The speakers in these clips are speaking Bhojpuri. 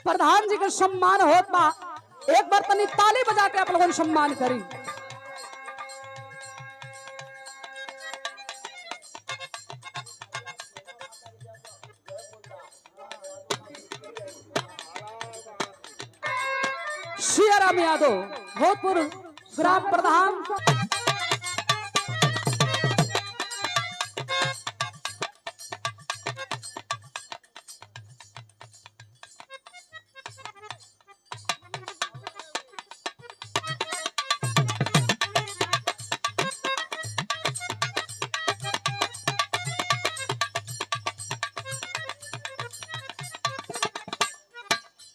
प्रधान जी का सम्मान होत बा। एक बार तनी ताली बजा के आप लोगों ने सम्मान करी। सियाराम यादव भोजपुर ग्राम प्रधान।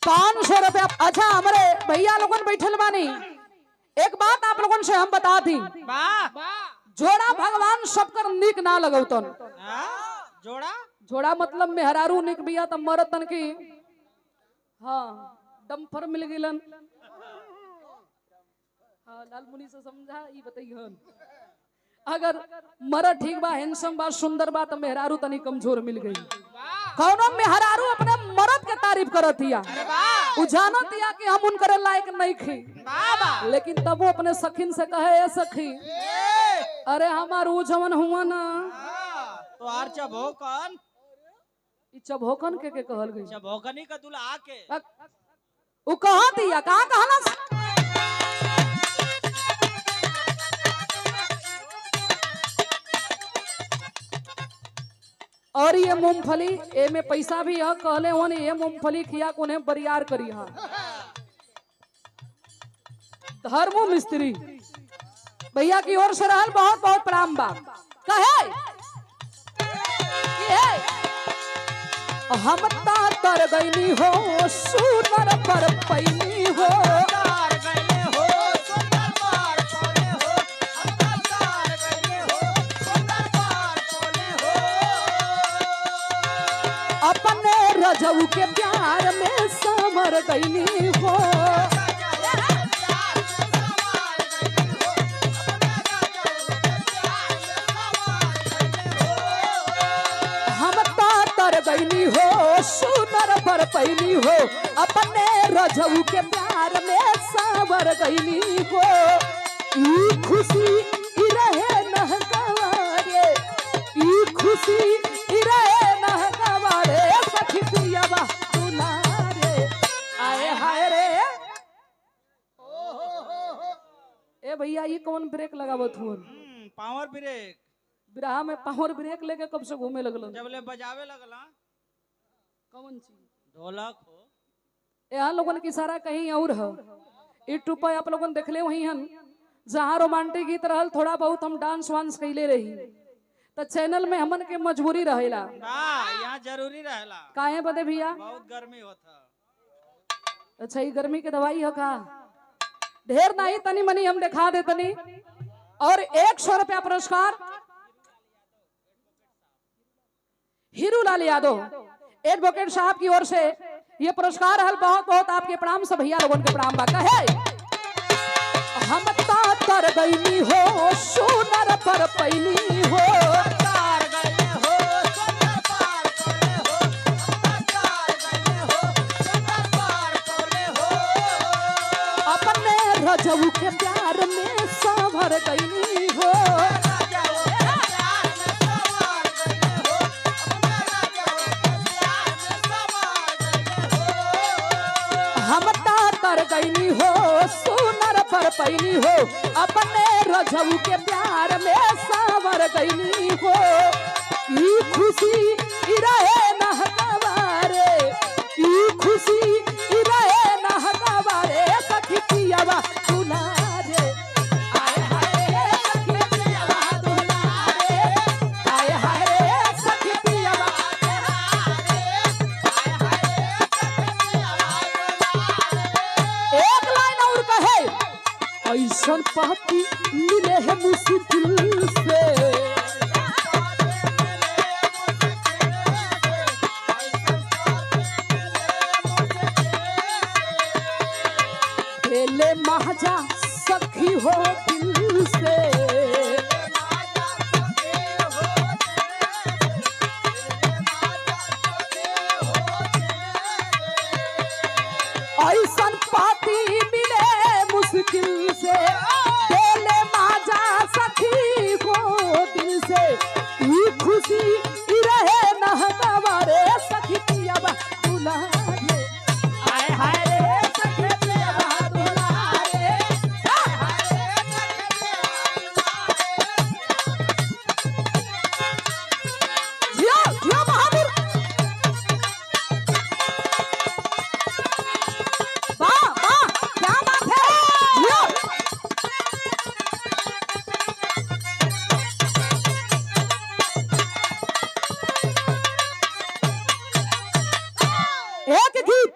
₹500। अच्छा हमारे भैया लोगन बैठल बानी, एक बात आप लोगन से हम बता दी, जोड़ा भगवान सबकर निक ना लगौतन। जोड़ा जोड़ा मतलब मेहरारू निक बिया तब मरतन की। हाँ डम्फर मिल गिलन। हाँ लाल मुनि से समझा ई बताइए, अगर मरद ठीक बा, हैंडसम बा, सुंदर बा, तो मेहरारू तनी कमजोर मिल गई। कौनो मेहरारू अपने मरद के तारीफ करतिया, उ जानतिया कि हम उनकर लायक नहीं खी, लेकिन तब वो अपने सखीन से कहे ए सखी अरे हमार उ जवन हुआ ना तो आर चभोकन, ई चभोकन के कहल गई। चभोकनी का दुल्हा के उ कहा दिया कहां कहला। और ये मूंगफली ए में पैसा भी है, कहले होने ये मूंगफली खिया को उन्हें बरियार करी है। धर्मो मिस्त्री भैया की ओर से रहल बहुत बहुत प्रणाम बा। कहे हम तर गईनी हो सुनर पर पैनी हो, अपने रजऊ के प्यार में समर गईनी हो। हम तर गईनी हो सुनर पर पैनी हो, अपने रजऊ के प्यार में समर गईनी हो। ई खुशी ई रहे न गवारे, ई खुशी ई रहे न गवारे, सखी पियावा दुलारे आए हाय रे। ए भैया ये कौन ब्रेक लगावत हुन? Power brake. बिरहा में पावर ब्रेक लेके कब से घूमे लगल? जब ले बजावे लगला। कौन चीज? ढोलक हो। यहाँ लोगन की सारा कहीं और है। यूट्यूब पर आप लोगन देखले वही हन, जहाँ रोमांटिक गीत रहल थोड़ा बहुत हम डांस वांस कैले रही, तो चैनल में हमन के मजबूरी रहेला। यहाँ जरूरी रहेला। काहे बदे भैया? बहुत गर्मी होता। अच्छा ये गर्मी के दवाई हो का? ढेर नहीं तनी मनी हम दिखा दे तनी। और ₹100 पुरस्कार हीरूलाल यादव एडवोकेट साहब की ओर से ये पुरस्कार हल। बहुत बहुत आपके प्रणाम सब भैया लोगों के प्रणाम बा। कहे हम तर गईनी हो सुनर पर पैनी हो, अपने रजऊ के प्यार में संभर गईनी हो। हम तर गईनी हो सुनर पर पैनी हो, अपने रजऊ के प्यार में संवर गईनी हो। ई खुशी ई रहे न गवारे, ई खुशी ई रहे न गवारे, सखी पियावा दुलारे आए हाय सखी पियावा दुलारे, आए हाय सखी पियावा ऐसन पति मिले है मुश्किल से, खेले महाजा सखी हो दिल से। ऐसन पाती मिले मुश्किल से देले माजा सखी को दिल से ई खुशी ई रहे न हमारे सखी पिया दुलारे आए हाय रे सखी पिया दुलारे जियो जियो बहादुर वाह वाह क्या बात है जियो एक गीत